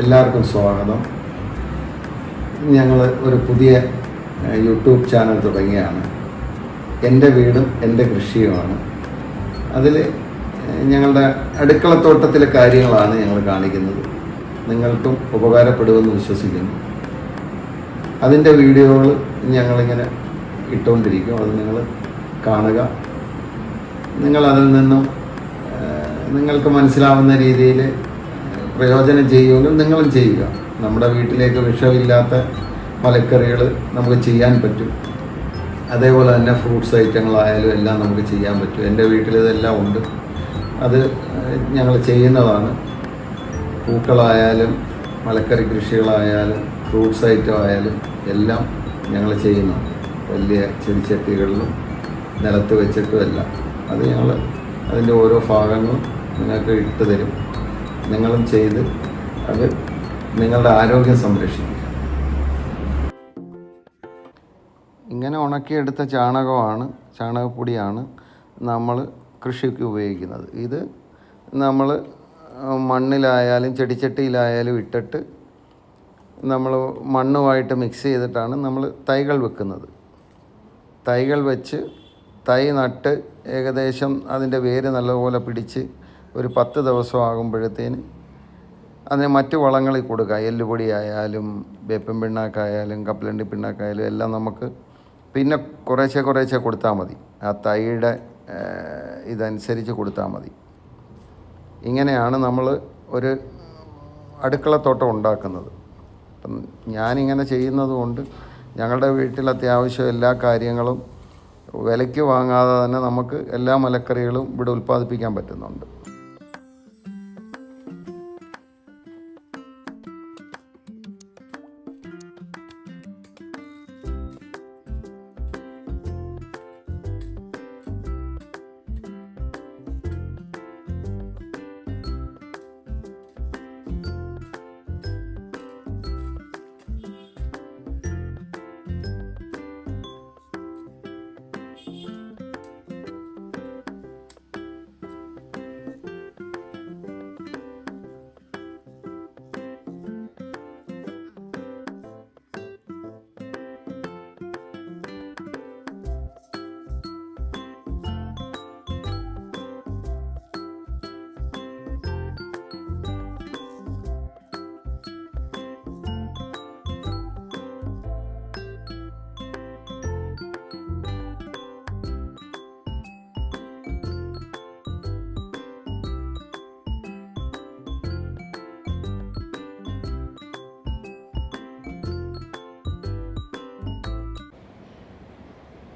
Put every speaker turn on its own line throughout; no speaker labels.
എല്ലാവർക്കും സ്വാഗതം. ഞങ്ങൾ ഒരു പുതിയ യൂട്യൂബ് ചാനൽ തുടങ്ങിയാണ്. എൻ്റെ വീടും എൻ്റെ കൃഷിയുമാണ്. അതിൽ ഞങ്ങളുടെ അടുക്കളത്തോട്ടത്തിലെ കാര്യങ്ങളാണ് ഞങ്ങൾ കാണിക്കുന്നത്. നിങ്ങൾക്കും ഉപകാരപ്പെടുമെന്ന് വിശ്വസിക്കുന്നു. അതിൻ്റെ വീഡിയോകൾ ഞങ്ങളിങ്ങനെ ഇട്ടുകൊണ്ടിരിക്കും. അത് നിങ്ങൾ കാണുക. നിങ്ങളതിൽ നിന്നും നിങ്ങൾക്ക് മനസ്സിലാവുന്ന രീതിയിൽ പ്രയോജനം ചെയ്യുമെങ്കിൽ നിങ്ങളും ചെയ്യുക. നമ്മുടെ വീട്ടിലേക്ക് വിഷമില്ലാത്ത മലക്കറികൾ നമുക്ക് ചെയ്യാൻ പറ്റും. അതേപോലെ തന്നെ ഫ്രൂട്ട്സ് ഐറ്റങ്ങളായാലും എല്ലാം നമുക്ക് ചെയ്യാൻ പറ്റും. എൻ്റെ വീട്ടിൽ ഇതെല്ലാം ഉണ്ട്. അത് ഞങ്ങൾ ചെയ്യുന്നതാണ്. പൂക്കളായാലും മലക്കറി കൃഷികളായാലും ഫ്രൂട്ട്സ് ഐറ്റം ആയാലും എല്ലാം ഞങ്ങൾ ചെയ്യുന്നുണ്ട്. വലിയ ചെടിച്ചട്ടികളിലും നിലത്ത് വെച്ചിട്ടും എല്ലാം. അത് ഞങ്ങൾ അതിൻ്റെ ഓരോ ഭാഗങ്ങളും നിങ്ങൾക്ക് ഇട്ട് തരും. നിങ്ങളും ചെയ്ത് അത് നിങ്ങളുടെ ആരോഗ്യം സംരക്ഷിക്കുക. ഇങ്ങനെ ഉണക്കിയെടുത്ത ചാണകപ്പൊടിയാണ് നമ്മൾ കൃഷിക്ക് ഉപയോഗിക്കുന്നത്. ഇത് നമ്മൾ മണ്ണിലായാലും ചെടിച്ചട്ടിയിലായാലും ഇട്ടിട്ട് നമ്മൾ മണ്ണുമായിട്ട് മിക്സ് ചെയ്തിട്ടാണ് നമ്മൾ തൈകൾ വെക്കുന്നത്. തൈകൾ വെച്ച് തൈ നട്ട് ഏകദേശം അതിൻ്റെ വേര് നല്ലപോലെ പിടിച്ച് ഒരു 10 ദിവസം ആകുമ്പോഴത്തേന് അതിന് മറ്റു വളങ്ങളിൽ കൊടുക്കുക. എല്ലുപൊടി ആയാലും വേപ്പിൻ പിണ്ണാക്കായാലും കപ്പലണ്ടി പിണ്ണാക്കായാലും എല്ലാം നമുക്ക് പിന്നെ കുറേശ്ശെ കൊടുത്താൽ മതി. ആ തൈയുടെ ഇതനുസരിച്ച് കൊടുത്താൽ മതി. ഇങ്ങനെയാണ് നമ്മൾ ഒരു അടുക്കളത്തോട്ടം ഉണ്ടാക്കുന്നത്. അപ്പം ഞാനിങ്ങനെ ചെയ്യുന്നത് കൊണ്ട് ഞങ്ങളുടെ വീട്ടിൽ അത്യാവശ്യം എല്ലാ കാര്യങ്ങളും വിലയ്ക്ക് വാങ്ങാതെ തന്നെ നമുക്ക് എല്ലാ മലക്കറികളും ഇവിടെ ഉൽപ്പാദിപ്പിക്കാൻ പറ്റുന്നുണ്ട്.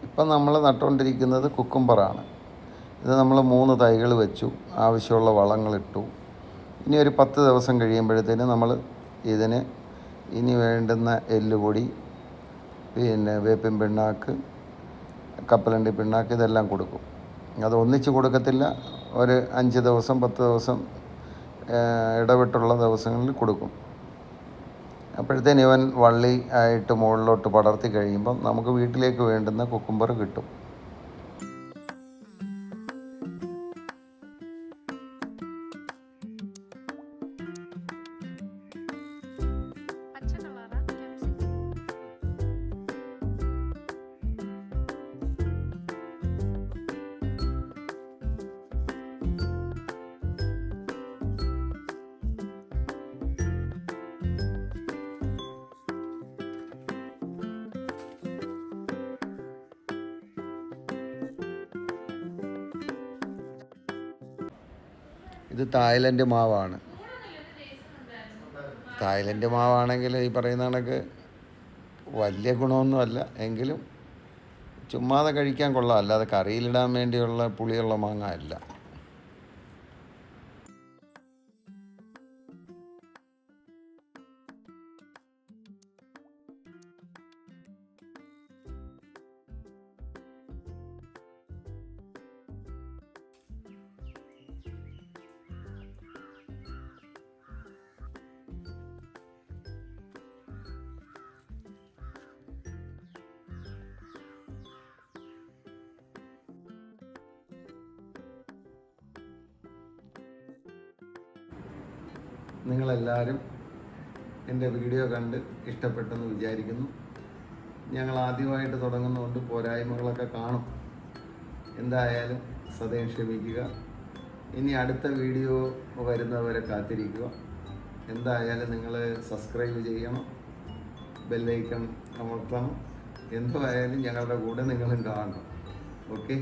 ഇപ്പം നമ്മൾ നട്ടുകൊണ്ടിരിക്കുന്നത് കുക്കുംബറാണ്. ഇത് നമ്മൾ 3 തൈകൾ വെച്ചു. ആവശ്യമുള്ള വളങ്ങളിട്ടു. ഇനി ഒരു 10 ദിവസം കഴിയുമ്പോഴത്തേന് നമ്മൾ ഇതിന് ഇനി വേണ്ടുന്ന എല്ലുപൊടി, പിന്നെ വേപ്പിൻ പിണ്ണാക്ക്, കപ്പലണ്ടി പിണ്ണാക്ക് ഇതെല്ലാം കൊടുക്കും. അത് ഒന്നിച്ച് കൊടുക്കത്തില്ല. ഒരു 5 ദിവസം 10 ദിവസം ഇടവിട്ടുള്ള ദിവസങ്ങളിൽ കൊടുക്കും. അപ്പോഴത്തേന് ഇവൻ വള്ളി ആയിട്ട് മുകളിലോട്ട് പടർത്തി കഴിയുമ്പം നമുക്ക് വീട്ടിലേക്ക് വേണ്ടുന്ന കുക്കുംബർ കിട്ടും. ഇത് തായ്ലൻഡ് മാവാണ്. തായ്ലൻഡ് മാവാണെങ്കിൽ ഈ പറയുന്ന കണക്ക് വലിയ ഗുണമൊന്നുമല്ല, എങ്കിലും ചുമ്മാതെ കഴിക്കാൻ കൊള്ളാം. അല്ലാതെ കറിയിലിടാൻ വേണ്ടിയുള്ള പുളിയുള്ള മാങ്ങ അല്ല. നിങ്ങളെല്ലാവരും എൻ്റെ വീഡിയോ കണ്ട് ഇഷ്ടപ്പെട്ടെന്ന് വിചാരിക്കുന്നു. ഞങ്ങൾ ആദ്യമായിട്ട് തുടങ്ങുന്നതുകൊണ്ട് പോരായ്മകളൊക്കെ കാണും. എന്തായാലും സദയം ക്ഷമിക്കുക. ഇനി അടുത്ത വീഡിയോ വരുന്നവരെ കാത്തിരിക്കുക. എന്തായാലും നിങ്ങൾ സബ്സ്ക്രൈബ് ചെയ്യണം, ബെല്ലൈക്കൺ അമർത്തണം. എന്തായാലും ഞങ്ങളുടെ കൂടെ നിങ്ങളും കാണണം. ഓക്കെ.